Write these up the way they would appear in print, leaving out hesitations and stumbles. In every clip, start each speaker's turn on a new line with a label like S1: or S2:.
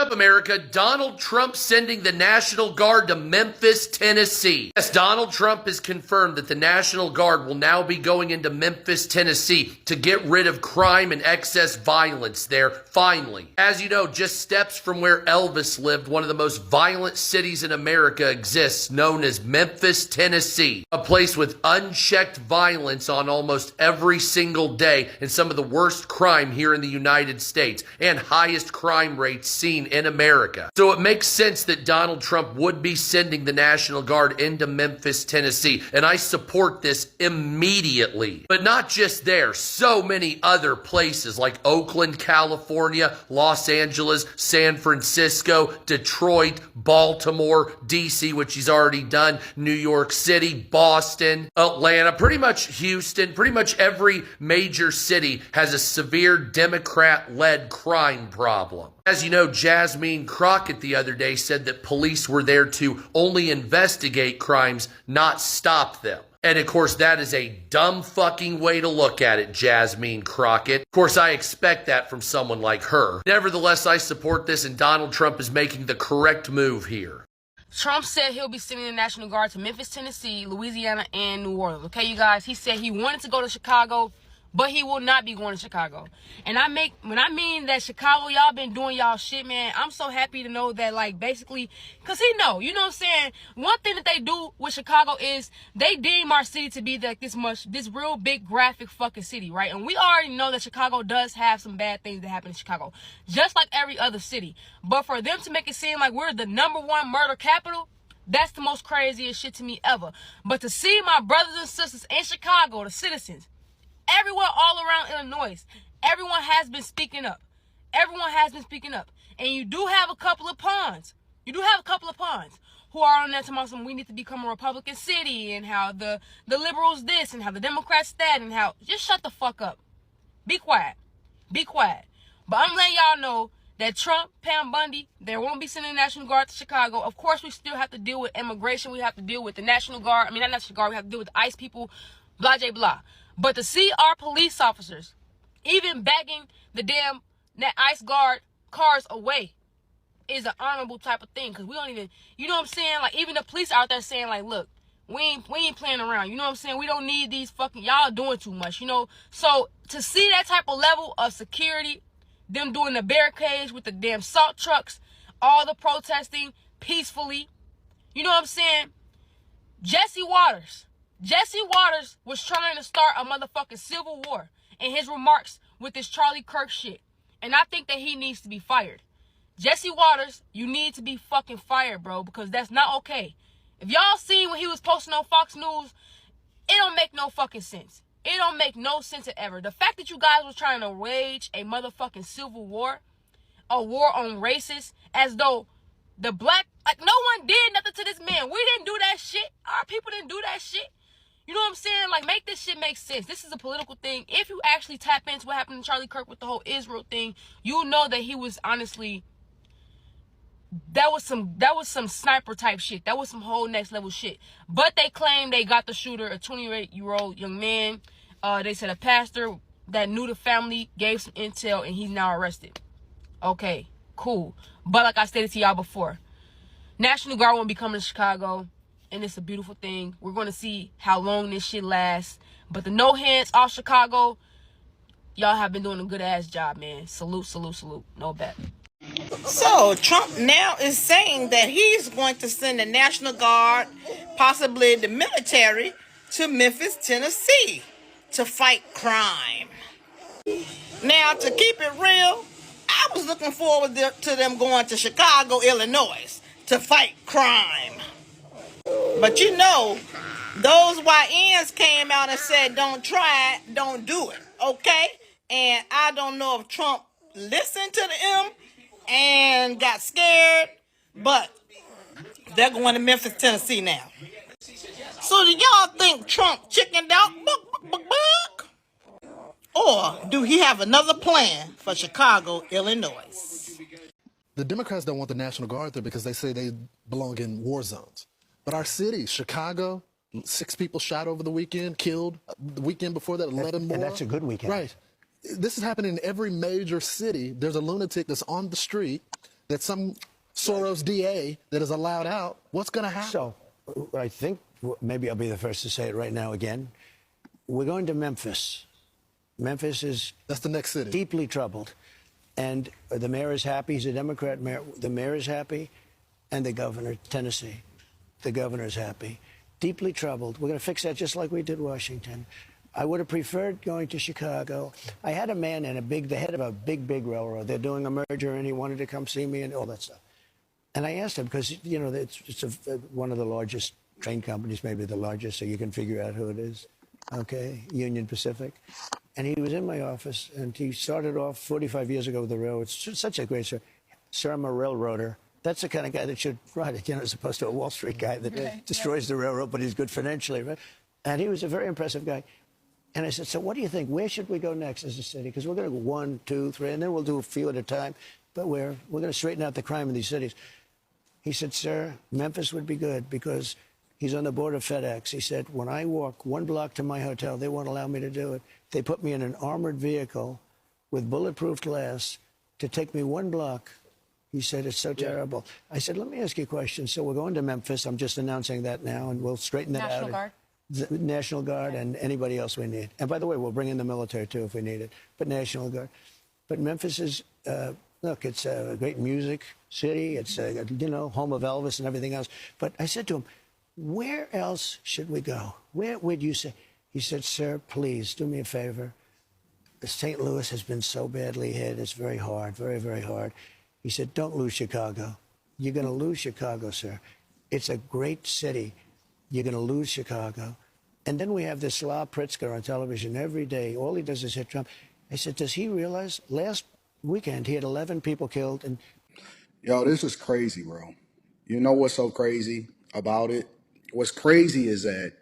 S1: up, America? Donald Trump sending the National Guard to Memphis, Tennessee. Yes, Donald Trump has confirmed that the National Guard will now be going into Memphis, Tennessee to get rid of crime and excess violence there, finally. As you know, just steps from where Elvis lived, one of the most violent cities in America exists, known as Memphis, Tennessee. A place with unchecked violence on almost every single day and some of the worst crime here in the United States and highest crime rates seen in America. So it makes sense that Donald Trump would be sending the National Guard into Memphis, Tennessee, and I support this immediately. But not just there, so many other places like Oakland, California, Los Angeles, San Francisco, Detroit, Baltimore, DC, which he's already done, New York City, Boston, Atlanta, pretty much Houston, pretty much every major city has a severe Democrat-led crime problem. As you know, Jasmine Crockett the other day said that police were there to only investigate crimes, not stop them. And of course, that is a dumb fucking way to look at it, Jasmine Crockett. Of course, I expect that from someone like her. Nevertheless, I support this, and Donald Trump is making the correct move here.
S2: Trump said he'll be sending the National Guard to Memphis, Tennessee, Louisiana, and New Orleans. Okay, you guys? He said he wanted to go to Chicago, but he will not be going to Chicago. And when I mean that Chicago, y'all been doing y'all shit, man, I'm so happy to know that, like, basically, because he know, you know what I'm saying? One thing that they do with Chicago is they deem our city to be like this real big graphic fucking city, right? And we already know that Chicago does have some bad things that happen in Chicago, just like every other city. But for them to make it seem like we're the #1 murder capital, that's the most craziest shit to me ever. But to see my brothers and sisters in Chicago, the citizens, everyone all around Illinois, everyone has been speaking up. Everyone has been speaking up. And you do have a couple of pawns. You do have a couple of pawns who are on that tomorrow. We need to become a Republican city, and how the liberals this, and how the Democrats that, and how, just shut the fuck up. Be quiet. Be quiet. But I'm letting y'all know that Trump, Pam Bundy, they won't be sending the National Guard to Chicago. Of course, we still have to deal with immigration. We have to deal with the National Guard. I mean, not National Guard. We have to deal with the ICE people, blah, blah, blah. But to see our police officers even bagging the damn ICE guard cars away is an honorable type of thing. Because we don't even, you know what I'm saying? Like, even the police out there saying, like, look, we ain't playing around. You know what I'm saying? We don't need these fucking, y'all doing too much, you know? So to see that type of level of security, them doing the barricades with the damn salt trucks, all the protesting peacefully, you know what I'm saying? Jesse Waters was trying to start a motherfucking civil war in his remarks with this Charlie Kirk shit. And I think that he needs to be fired. Jesse Waters, you need to be fucking fired, bro, because that's not okay. If y'all seen what he was posting on Fox News, it don't make no fucking sense. It don't make no sense ever. The fact that you guys was trying to wage a motherfucking civil war, a war on races, as though the black, like, no one did nothing to this man. We didn't do that shit. Our people didn't do that shit. You know what I'm saying? Like, make this shit make sense. This is a political thing. If you actually tap into what happened to Charlie Kirk with the whole Israel thing, you'll know that he was honestly, that was some sniper type shit. That was some whole next level shit. But they claim they got the shooter, a 28-year-old young man. They said a pastor that knew the family gave some intel, and he's now arrested. Okay, cool. But like I stated to y'all before, National Guard won't be coming to Chicago, and it's a beautiful thing. We're going to see how long this shit lasts. But the no hands off Chicago, y'all have been doing a good ass job, man. Salute, salute, salute. No bet.
S3: So Trump now is saying that he's going to send the National Guard, possibly the military, to Memphis, Tennessee to fight crime. Now, to keep it real, I was looking forward to them going to Chicago, Illinois to fight crime. But you know, those YNs came out and said, don't try it, don't do it, okay? And I don't know if Trump listened to them and got scared, but they're going to Memphis, Tennessee now. So do y'all think Trump chickened out? Or do he have another plan for Chicago, Illinois?
S4: The Democrats don't want the National Guard there because they say they belong in war zones. But our city, Chicago, 6 people shot over the weekend, killed. The weekend before that, 11 more.
S5: And that's a good weekend.
S4: Right. This is happening in every major city. There's a lunatic that's on the street that some Soros DA that is allowed out, what's going to happen?
S5: So I think maybe I'll be the first to say it right now again. We're going to Memphis. Memphis is
S4: That's the next city.
S5: Deeply troubled. And the mayor is happy. He's a Democrat mayor. The mayor is happy. And the governor, Tennessee, the governor is happy. Deeply troubled. We're going to fix that just like we did Washington. I would have preferred going to Chicago. I had a man in the head of a big railroad. They're doing a merger, and he wanted to come see me and all that stuff. And I asked him, because, you know, it's one of the largest train companies, maybe the largest, so you can figure out who it is. Okay, Union Pacific. And he was in my office, and he started off 45 years ago with the railroad. It's such a great story. Sir, I'm a railroader. That's the kind of guy that should ride it, you know, as opposed to a Wall Street guy that destroys the railroad, but he's good financially, right? And he was a very impressive guy. And I said, so what do you think? Where should we go next as a city? Because we're going to go 1, 2, 3, and then we'll do a few at a time. But we're going to straighten out the crime in these cities. He said, sir, Memphis would be good because he's on the board of FedEx. He said, when I walk 1 block to my hotel, they won't allow me to do it. They put me in an armored vehicle with bulletproof glass to take me 1 block. He said, it's so terrible. I said, let me ask you a question. So we're going to Memphis. I'm just announcing that now, and we'll straighten that out.
S2: National Guard.
S5: The National Guard and anybody else we need. And by the way, we'll bring in the military, too, if we need it. But National Guard. But Memphis is, look, it's a great music city. It's, you know, home of Elvis and everything else. But I said to him, where else should we go? Where would you say? He said, sir, please do me a favor. St. Louis has been so badly hit. It's very hard, very, very hard. He said, don't lose Chicago. You're going to lose Chicago, sir. It's a great city. You're going to lose Chicago. And then we have this Slav Pritzker on television every day. All he does is hit Trump. I said, does he realize last weekend he had 11 people killed? And
S6: Yo, this is crazy, bro. You know what's so crazy about it? What's crazy is that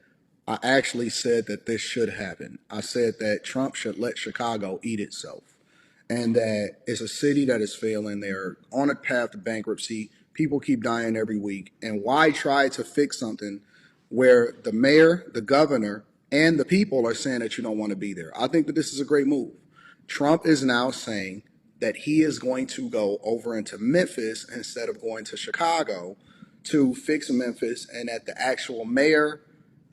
S6: I actually said that this should happen. I said that Trump should let Chicago eat itself. And that it's a city that is failing. They're on a path to bankruptcy. People keep dying every week. And why try to fix something where the mayor, the governor, and the people are saying that you don't want to be there? I think that this is a great move. Trump is now saying that he is going to go over into Memphis instead of going to Chicago to fix Memphis, and that the actual mayor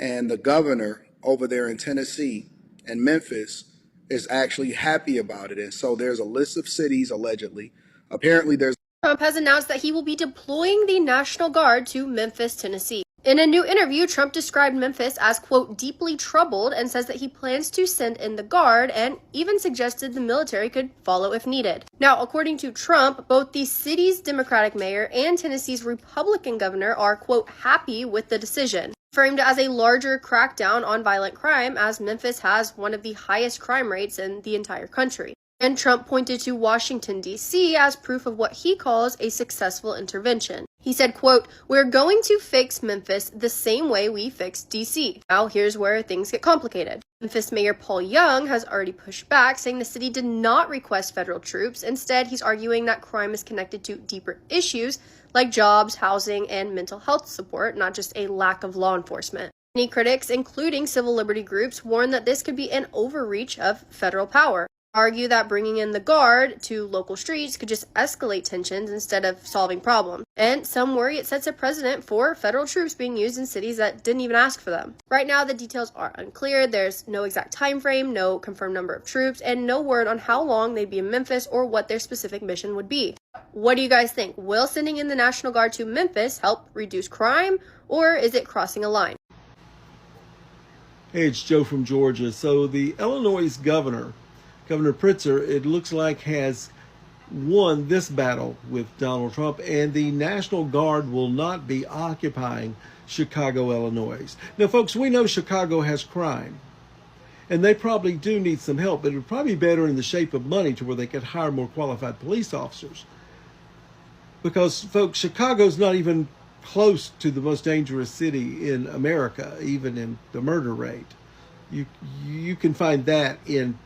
S6: and the governor over there in Tennessee and Memphis is actually happy about it. And so there's a list of cities, allegedly. Apparently there's
S7: Trump has announced that he will be deploying the National Guard to Memphis, Tennessee. In a new interview, Trump described Memphis as, quote, deeply troubled, and says that he plans to send in the Guard and even suggested the military could follow if needed. Now, according to Trump, both the city's Democratic mayor and Tennessee's Republican governor are, quote, happy with the decision. Framed as a larger crackdown on violent crime, as Memphis has one of the highest crime rates in the entire country. And Trump pointed to Washington, D.C. as proof of what he calls a successful intervention. He said, quote, we're going to fix Memphis the same way we fixed D.C. Now, here's where things get complicated. Memphis Mayor Paul Young has already pushed back, saying the city did not request federal troops. Instead, he's arguing that crime is connected to deeper issues like jobs, housing, and mental health support, not just a lack of law enforcement. Many critics, including civil liberty groups, warn that this could be an overreach of federal power. Argue that bringing in the Guard to local streets could just escalate tensions instead of solving problems. And some worry it sets a precedent for federal troops being used in cities that didn't even ask for them. Right now, the details are unclear. There's no exact time frame, no confirmed number of troops, and no word on how long they'd be in Memphis or what their specific mission would be. What do you guys think? Will sending in the National Guard to Memphis help reduce crime, or is it crossing a line?
S8: Hey, it's Joe from Georgia. So the Illinois Governor Pritzker, it looks like, has won this battle with Donald Trump, and the National Guard will not be occupying Chicago, Illinois. Now, folks, we know Chicago has crime, and they probably do need some help, but it would probably be better in the shape of money to where they could hire more qualified police officers. Because, folks, Chicago's not even close to the most dangerous city in America, even in the murder rate. You can find that in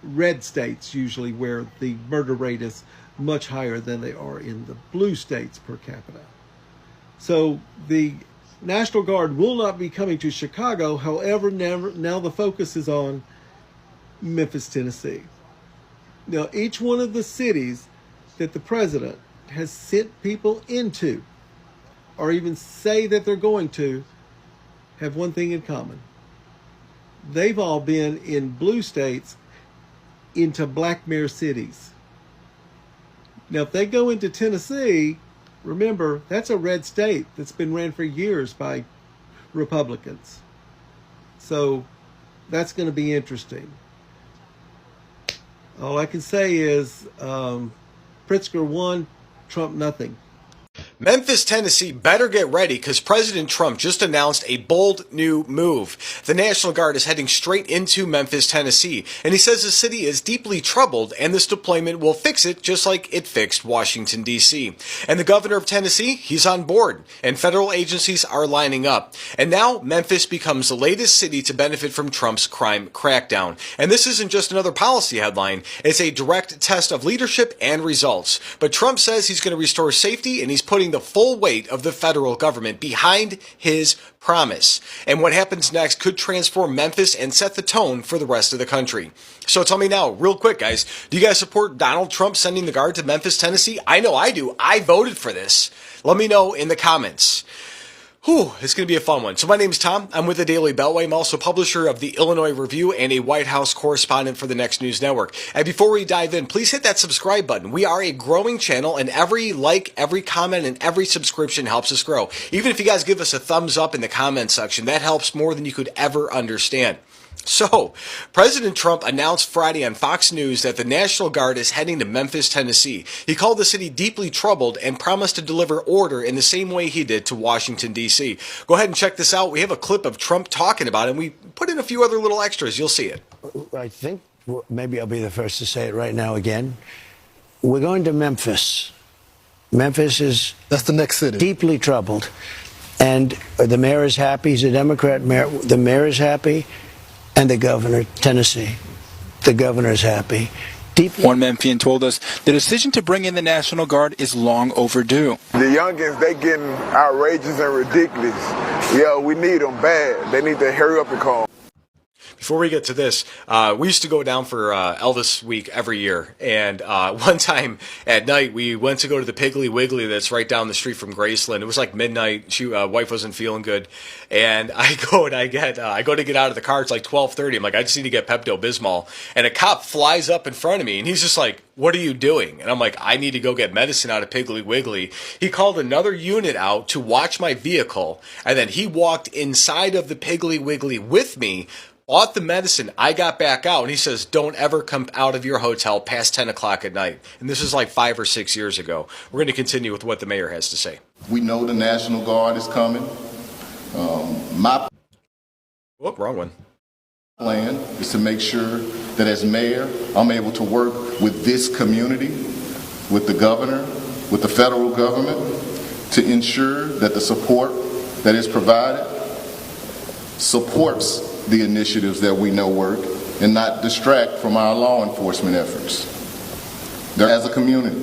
S8: red states usually, where the murder rate is much higher than they are in the blue states per capita. So the National Guard will not be coming to Chicago. However, now the focus is on Memphis, Tennessee. Now, each one of the cities that the president has sent people into, or even say that they're going to, have one thing in common. They've all been in blue states into black mayor cities. Now, if they go into Tennessee, remember, that's a red state that's been ran for years by Republicans. So that's going to be interesting. All I can say is Pritzker won, Trump nothing.
S9: Memphis, Tennessee better get ready because President Trump just announced a bold new move. The National Guard is heading straight into Memphis, Tennessee, and he says the city is deeply troubled and this deployment will fix it just like it fixed Washington, D.C. And the governor of Tennessee, he's on board, and federal agencies are lining up. And now Memphis becomes the latest city to benefit from Trump's crime crackdown. And this isn't just another policy headline, it's a direct test of leadership and results. But Trump says he's going to restore safety and he's putting the full weight of the federal government behind his promise. And what happens next could transform Memphis and set the tone for the rest of the country. So tell me now, real quick, guys, do you guys support Donald Trump sending the Guard to Memphis, Tennessee? I know I do. I voted for this. Let me know in the comments. Whew, it's going to be a fun one. So my name's Tom. I'm with the Daily Beltway. I'm also publisher of the Illinois Review and a White House correspondent for the Next News Network. And before we dive in, please hit that subscribe button. We are a growing channel, and every like, every comment, and every subscription helps us grow. Even if you guys give us a thumbs up in the comment section, that helps more than you could ever understand. So, President Trump announced Friday on Fox News that the National Guard is heading to Memphis, Tennessee. He called the city deeply troubled and promised to deliver order in the same way he did to Washington, D.C. Go ahead and check this out. We have a clip of Trump talking about it, and we put in a few other little extras. You'll see it.
S5: I think maybe I'll be the first to say it right now again. We're going to Memphis. Memphis is
S4: That's the next city.
S5: Deeply troubled. And the mayor is happy. He's a Democrat mayor. The mayor is happy. And the governor, Tennessee, the governor is happy.
S10: One Memphian told us the decision to bring in the National Guard is long overdue.
S11: The youngins, they getting outrageous and ridiculous. Yeah, we need them bad. They need to hurry up and call.
S9: Before we get to this, we used to go down for Elvis Week every year. And one time at night, we went to go to the Piggly Wiggly that's right down the street from Graceland. It was like midnight. Wife wasn't feeling good. And I go to get out of the car. It's like 12:30. I'm like, I just need to get Pepto-Bismol. And a cop flies up in front of me, and he's just like, what are you doing? And I'm like, I need to go get medicine out of Piggly Wiggly. He called another unit out to watch my vehicle. And then he walked inside of the Piggly Wiggly with me, bought the medicine, I got back out, and he says, don't ever come out of your hotel past 10 o'clock at night. And this is like 5 or 6 years ago. We're going to continue with what the mayor has to say.
S12: We know the National Guard is coming.
S9: Wrong one.
S12: Plan is to make sure that as mayor, I'm able to work with this community, with the governor, with the federal government, to ensure that the support that is provided supports the initiatives that we know work and not distract from our law enforcement efforts. As a community,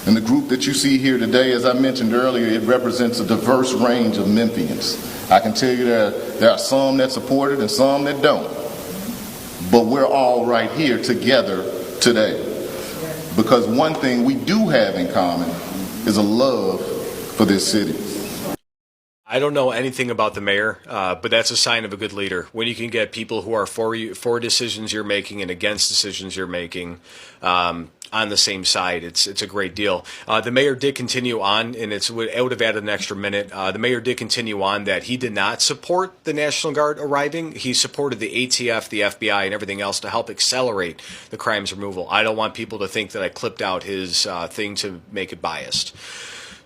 S12: and the group that you see here today, as I mentioned earlier, it represents a diverse range of Memphians. I can tell you there are some that support it and some that don't. But we're all right here together today. Because one thing we do have in common is a love for this city.
S9: I don't know anything about the mayor, but that's a sign of a good leader. When you can get people who are for decisions you're making and against decisions you're making on the same side, it's a great deal. The mayor did continue on, and it would have added an extra minute. The mayor did continue on that he did not support the National Guard arriving. He supported the ATF, the FBI, and everything else to help accelerate the crimes removal. I don't want people to think that I clipped out his thing to make it biased.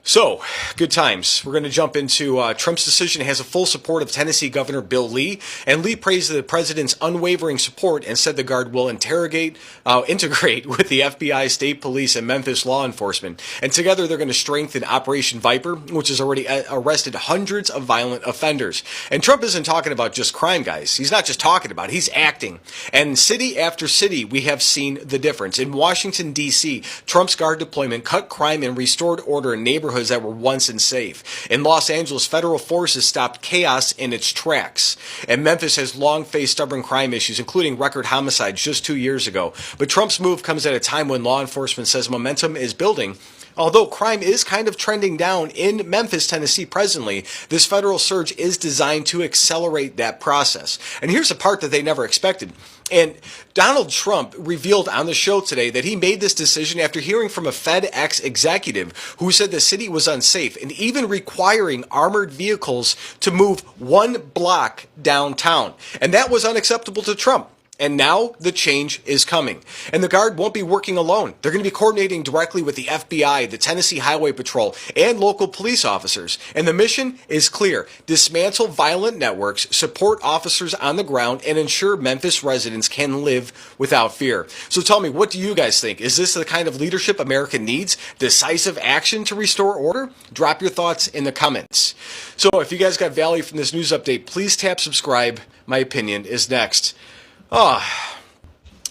S9: So, good times. We're going to jump into Trump's decision has a full support of Tennessee Governor Bill Lee, and Lee praised the president's unwavering support and said the Guard will integrate with the FBI, state police, and Memphis law enforcement. And together they're going to strengthen Operation Viper, which has already arrested hundreds of violent offenders. And Trump isn't talking about just crime, guys. He's not just talking about it. He's acting. And city after city, we have seen the difference. In Washington, D.C., Trump's Guard deployment cut crime and restored order in neighborhoods neighborhoods that were once unsafe. In Los Angeles, federal forces stopped chaos in its tracks. And Memphis has long faced stubborn crime issues, including record homicides just 2 years ago. But Trump's move comes at a time when law enforcement says momentum is building. Although crime is kind of trending down in Memphis, Tennessee presently, this federal surge is designed to accelerate that process. And here's the part that they never expected. And Donald Trump revealed on the show today that he made this decision after hearing from a FedEx executive who said the city was unsafe and even requiring armored vehicles to move 1 block downtown. And that was unacceptable to Trump. And now the change is coming. And the Guard won't be working alone. They're going to be coordinating directly with the FBI, the Tennessee Highway Patrol, and local police officers. And the mission is clear. Dismantle violent networks, support officers on the ground, and ensure Memphis residents can live without fear. So tell me, what do you guys think? Is this the kind of leadership America needs? Decisive action to restore order? Drop your thoughts in the comments. So if you guys got value from this news update, please tap subscribe. My opinion is next.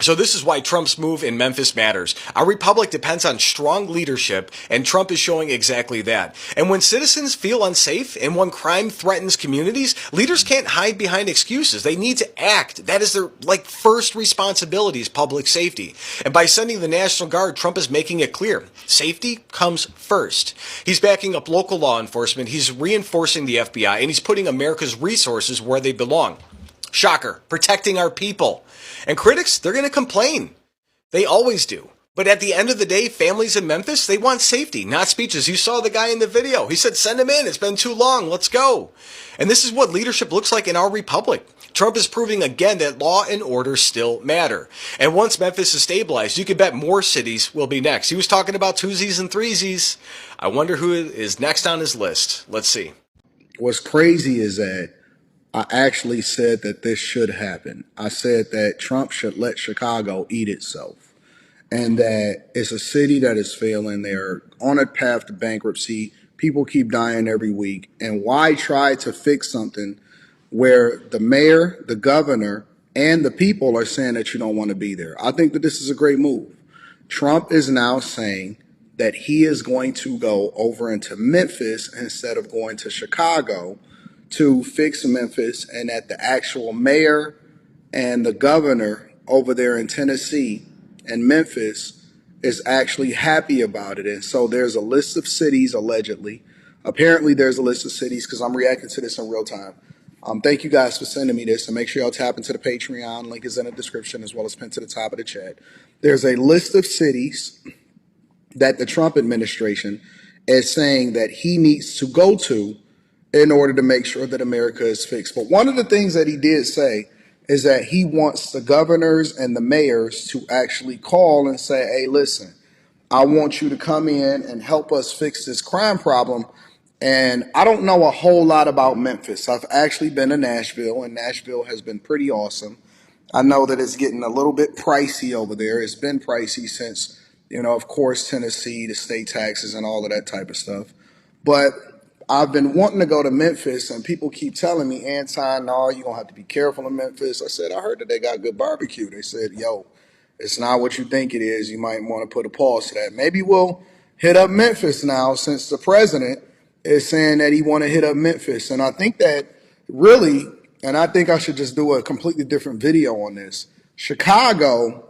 S9: So this is why Trump's move in Memphis matters. Our republic depends on strong leadership, and Trump is showing exactly that. And when citizens feel unsafe and when crime threatens communities, leaders can't hide behind excuses. They need to act. That is their first responsibility is public safety. And by sending the National Guard, Trump is making it clear. Safety comes first. He's backing up local law enforcement. He's reinforcing the FBI, and he's putting America's resources where they belong. Shocker, protecting our people. And critics, they're going to complain. They always do. But at the end of the day, families in Memphis, they want safety, not speeches. You saw the guy in the video. He said, send him in. It's been too long. Let's go. And this is what leadership looks like in our republic. Trump is proving again that law and order still matter. And once Memphis is stabilized, you can bet more cities will be next. He was talking about twosies and threesies. I wonder who is next on his list. Let's see.
S6: What's crazy is that I actually said that this should happen. I said that Trump should let Chicago eat itself, and that it's a city that is failing. They're on a path to bankruptcy. People keep dying every week. And why try to fix something where the mayor, the governor, and the people are saying that you don't want to be there? I think that this is a great move. Trump is now saying that he is going to go over into Memphis instead of going to Chicago to fix Memphis, and that the actual mayor and the governor over there in Tennessee and Memphis is actually happy about it. And so there's a list of cities, allegedly. Apparently there's a list of cities because I'm reacting to this in real time. Thank you guys for sending me this, and make sure y'all tap into the Patreon. Link is in the description as well as pinned to the top of the chat. There's a list of cities that the Trump administration is saying that he needs to go to in order to make sure that America is fixed. But one of the things that he did say is that he wants the governors and the mayors to actually call and say, hey, listen, I want you to come in and help us fix this crime problem. And I don't know a whole lot about Memphis. I've actually been to Nashville, and Nashville has been pretty awesome. I know that it's getting a little bit pricey over there. It's been pricey since, of course, Tennessee, the state taxes and all of that type of stuff. But I've been wanting to go to Memphis, and people keep telling me, Anton, no, you're going to have to be careful in Memphis. I said, I heard that they got good barbecue. They said, yo, it's not what you think it is. You might want to put a pause to that. Maybe we'll hit up Memphis now, since the president is saying that he want to hit up Memphis. And I think that really, and I think I should just do a completely different video on this. Chicago,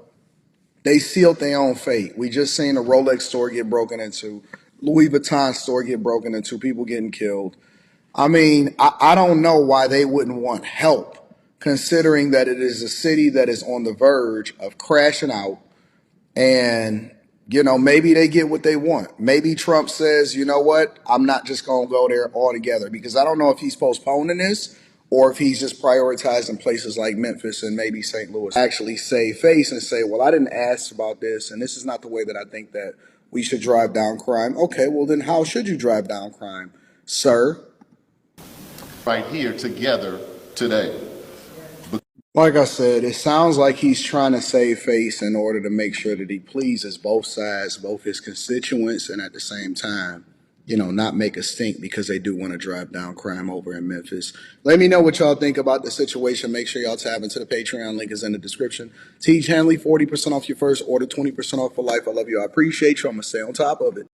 S6: they sealed their own fate. We just seen a Rolex store get broken into. Louis Vuitton store get broken into, people getting killed. I mean, I don't know why they wouldn't want help, considering that it is a city that is on the verge of crashing out. And, maybe they get what they want. Maybe Trump says, you know what, I'm not just going to go there altogether, because I don't know if he's postponing this or if he's just prioritizing places like Memphis and maybe St. Louis. Actually save face and say, well, I didn't ask about this, and this is not the way that I think that we should drive down crime. Okay, well then how should you drive down crime, sir?
S12: Right here together today.
S6: Like I said, it sounds like he's trying to save face in order to make sure that he pleases both sides, both his constituents, and at the same time, not make a stink, because they do want to drive down crime over in Memphis. Let me know what y'all think about the situation. Make sure y'all tap into the Patreon. Link is in the description. Teach Hanley, 40% off your first order, 20% off for life. I love you. I appreciate you. I'm going to stay on top of it.